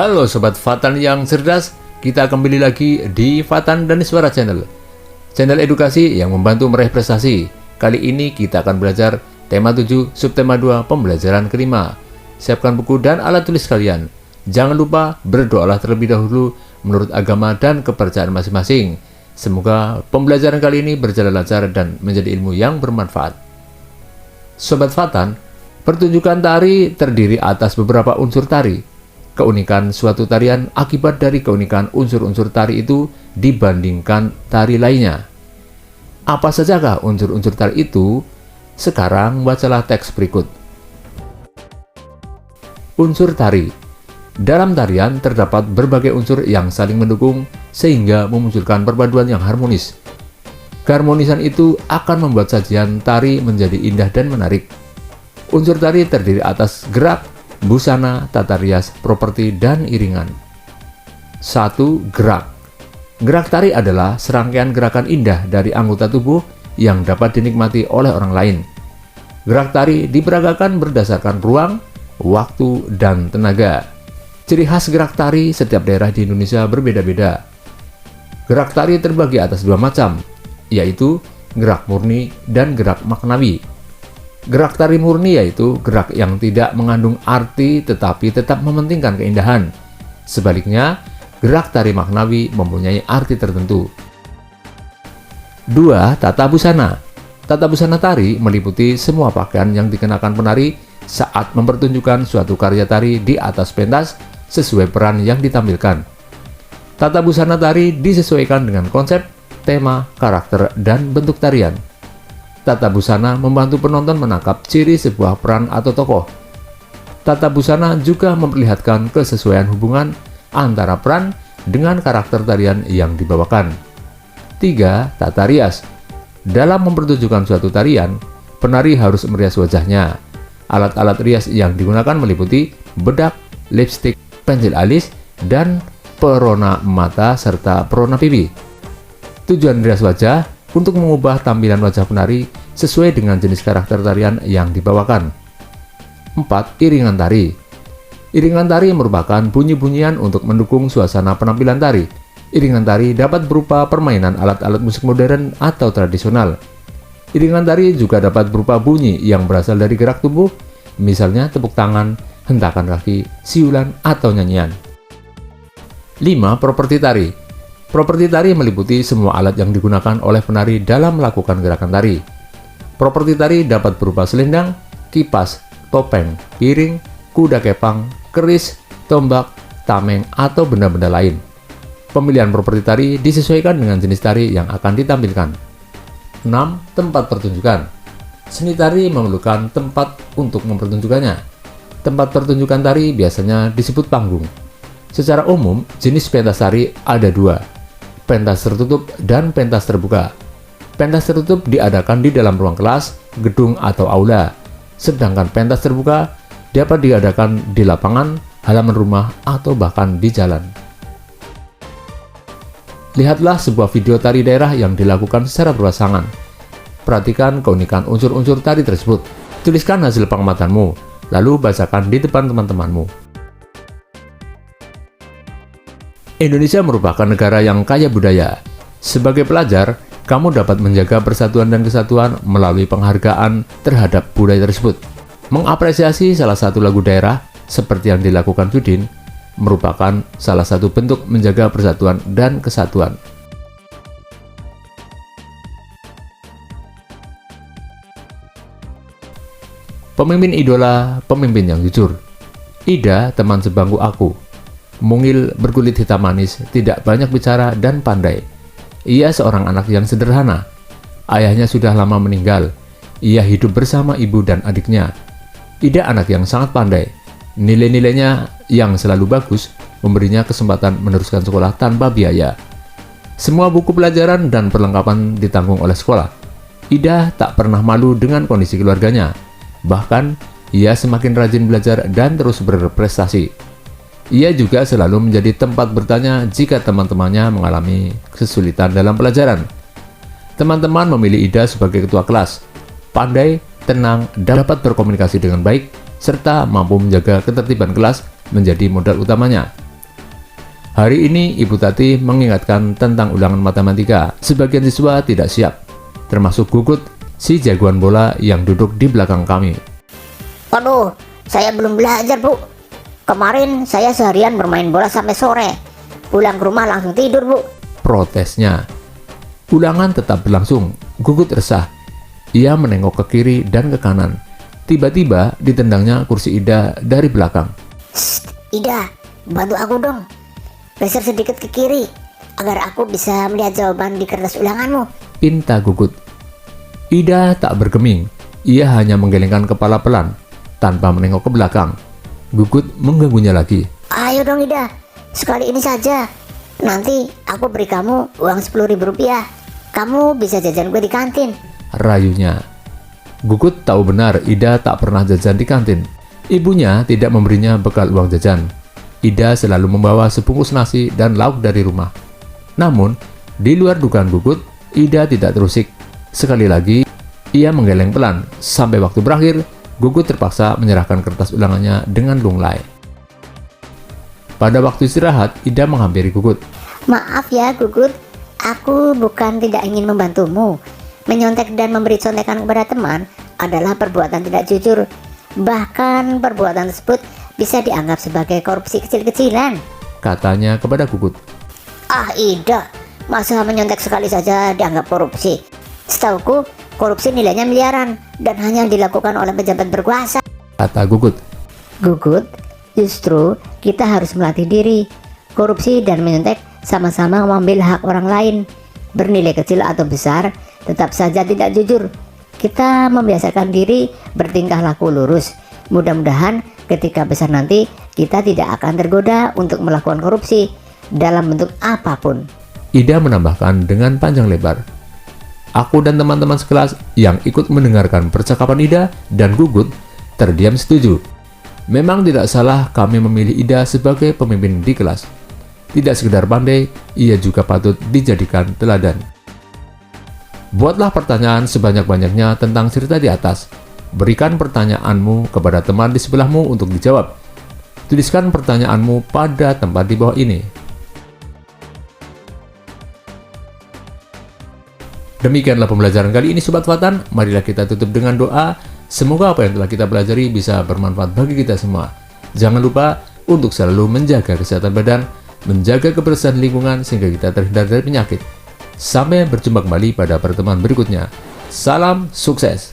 Halo Sobat Fatan yang cerdas, kita kembali lagi di Fatan dan Iswara Channel. Channel edukasi yang membantu meraih prestasi. Kali ini kita akan belajar tema 7, subtema 2, pembelajaran kelima. Siapkan buku dan alat tulis kalian. Jangan lupa berdoalah terlebih dahulu menurut agama dan kepercayaan masing-masing. Semoga pembelajaran kali ini berjalan lancar dan menjadi ilmu yang bermanfaat. Sobat Fatan, pertunjukan tari terdiri atas beberapa unsur tari. Keunikan suatu tarian akibat dari keunikan unsur-unsur tari itu dibandingkan tari lainnya. Apa sajakah unsur-unsur tari itu? Sekarang bacalah teks berikut. Unsur tari. Dalam tarian terdapat berbagai unsur yang saling mendukung sehingga memunculkan perpaduan yang harmonis. Keharmonisan itu akan membuat sajian tari menjadi indah dan menarik. Unsur tari terdiri atas gerak, busana, tata rias, properti, dan iringan. 1. Gerak. Gerak tari adalah serangkaian gerakan indah dari anggota tubuh yang dapat dinikmati oleh orang lain. Gerak tari diperagakan berdasarkan ruang, waktu, dan tenaga. Ciri khas gerak tari setiap daerah di Indonesia berbeda-beda. Gerak tari terbagi atas dua macam, yaitu gerak murni dan gerak maknawi. Gerak tari murni yaitu gerak yang tidak mengandung arti tetapi tetap mementingkan keindahan. Sebaliknya, gerak tari maknawi mempunyai arti tertentu. 2. Tata busana. Tata busana tari meliputi semua pakaian yang dikenakan penari saat mempertunjukkan suatu karya tari di atas pentas sesuai peran yang ditampilkan. Tata busana tari disesuaikan dengan konsep, tema, karakter, dan bentuk tarian. Tata busana membantu penonton menangkap ciri sebuah peran atau tokoh. Tata busana juga memperlihatkan kesesuaian hubungan antara peran dengan karakter tarian yang dibawakan. 3. Tata rias. Dalam mempertunjukkan suatu tarian, penari harus merias wajahnya. Alat-alat rias yang digunakan meliputi bedak, lipstik, pensil alis, dan perona mata serta perona pipi. Tujuan rias wajah untuk mengubah tampilan wajah penari sesuai dengan jenis karakter tarian yang dibawakan. 4. Iringan tari. Iringan tari merupakan bunyi-bunyian untuk mendukung suasana penampilan tari. Iringan tari dapat berupa permainan alat-alat musik modern atau tradisional. Iringan tari juga dapat berupa bunyi yang berasal dari gerak tubuh, misalnya tepuk tangan, hentakan kaki, siulan, atau nyanyian. 5. Properti tari. Properti tari meliputi semua alat yang digunakan oleh penari dalam melakukan gerakan tari. Properti tari dapat berupa selendang, kipas, topeng, piring, kuda kepang, keris, tombak, tameng, atau benda-benda lain. Pemilihan properti tari disesuaikan dengan jenis tari yang akan ditampilkan. 6. Tempat pertunjukan. Seni tari memerlukan tempat untuk mempertunjukkannya. Tempat pertunjukan tari biasanya disebut panggung. Secara umum, jenis pentas tari ada dua, pentas tertutup dan pentas terbuka. Pentas tertutup diadakan di dalam ruang kelas, gedung, atau aula. Sedangkan pentas terbuka dapat diadakan di lapangan, halaman rumah, atau bahkan di jalan. Lihatlah sebuah video tari daerah yang dilakukan secara berpasangan. Perhatikan keunikan unsur-unsur tari tersebut. Tuliskan hasil pengamatanmu, lalu bacakan di depan teman-temanmu. Indonesia merupakan negara yang kaya budaya. Sebagai pelajar, kamu dapat menjaga persatuan dan kesatuan melalui penghargaan terhadap budaya tersebut. Mengapresiasi salah satu lagu daerah, seperti yang dilakukan Sudin, merupakan salah satu bentuk menjaga persatuan dan kesatuan. Pemimpin idola, pemimpin yang jujur. Ida, teman sebangku aku. Mungil, berkulit hitam manis, tidak banyak bicara, dan pandai. Ia seorang anak yang sederhana. Ayahnya sudah lama meninggal. Ia hidup bersama ibu dan adiknya. Ida anak yang sangat pandai. Nilai-nilainya yang selalu bagus memberinya kesempatan meneruskan sekolah tanpa biaya. Semua buku pelajaran dan perlengkapan ditanggung oleh sekolah. Ida tak pernah malu dengan kondisi keluarganya. Bahkan, ia semakin rajin belajar dan terus berprestasi. Ia juga selalu menjadi tempat bertanya jika teman-temannya mengalami kesulitan dalam pelajaran. Teman-teman memilih Ida sebagai ketua kelas. Pandai, tenang, dan dapat berkomunikasi dengan baik, serta mampu menjaga ketertiban kelas menjadi modal utamanya. Hari ini Ibu Tati mengingatkan tentang ulangan matematika. Sebagian siswa tidak siap, termasuk Gugut, si jagoan bola yang duduk di belakang kami. Waduh, saya belum belajar, Bu. Kemarin saya seharian bermain bola sampai sore. Pulang ke rumah langsung tidur, Bu. Protesnya. Ulangan tetap berlangsung. Gugut resah. Ia menengok ke kiri dan ke kanan. Tiba-tiba ditendangnya kursi Ida dari belakang. Ida, bantu aku dong. Geser sedikit ke kiri, agar aku bisa melihat jawaban di kertas ulanganmu. Pinta Gugut. Ida tak bergeming. Ia hanya menggelengkan kepala pelan, tanpa menengok ke belakang. Gugut mengganggunya lagi. Ayo dong Ida, sekali ini saja. Nanti aku beri kamu uang 10.000 rupiah. Kamu bisa jajan gue di kantin. Rayunya. Gugut tahu benar Ida tak pernah jajan di kantin. Ibunya tidak memberinya bekal uang jajan. Ida selalu membawa sebungkus nasi dan lauk dari rumah. Namun, di luar dugaan Gugut, Ida tidak terusik. Sekali lagi, ia menggeleng pelan. Sampai waktu berakhir, Gugut terpaksa menyerahkan kertas ulangannya dengan lunglai. Pada waktu istirahat, Ida menghampiri Gugut. Maaf ya Gugut, aku bukan tidak ingin membantumu. Menyontek dan memberi contekan kepada teman adalah perbuatan tidak jujur. Bahkan perbuatan tersebut bisa dianggap sebagai korupsi kecil-kecilan, Katanya kepada Gugut. Ah Ida, masa menyontek sekali saja dianggap korupsi? Setauku, korupsi nilainya miliaran dan hanya dilakukan oleh pejabat berkuasa. Kata Gugut. Gugut, justru kita harus melatih diri. Korupsi dan menyontek sama-sama mengambil hak orang lain. Bernilai kecil atau besar, tetap saja tidak jujur. Kita membiasakan diri bertingkah laku lurus. Mudah-mudahan ketika besar nanti kita tidak akan tergoda untuk melakukan korupsi dalam bentuk apapun. Ida menambahkan dengan panjang lebar. Aku dan teman-teman sekelas yang ikut mendengarkan percakapan Ida dan Gugut terdiam setuju. Memang tidak salah kami memilih Ida sebagai pemimpin di kelas. Tidak sekedar pandai, ia juga patut dijadikan teladan. Buatlah pertanyaan sebanyak-banyaknya tentang cerita di atas. Berikan pertanyaanmu kepada teman di sebelahmu untuk dijawab. Tuliskan pertanyaanmu pada tempat di bawah ini. Demikianlah pembelajaran kali ini Sobat Fatan. Marilah kita tutup dengan doa. Semoga apa yang telah kita pelajari bisa bermanfaat bagi kita semua. Jangan lupa untuk selalu menjaga kesehatan badan, menjaga kebersihan lingkungan sehingga kita terhindar dari penyakit. Sampai berjumpa kembali pada pertemuan berikutnya. Salam sukses.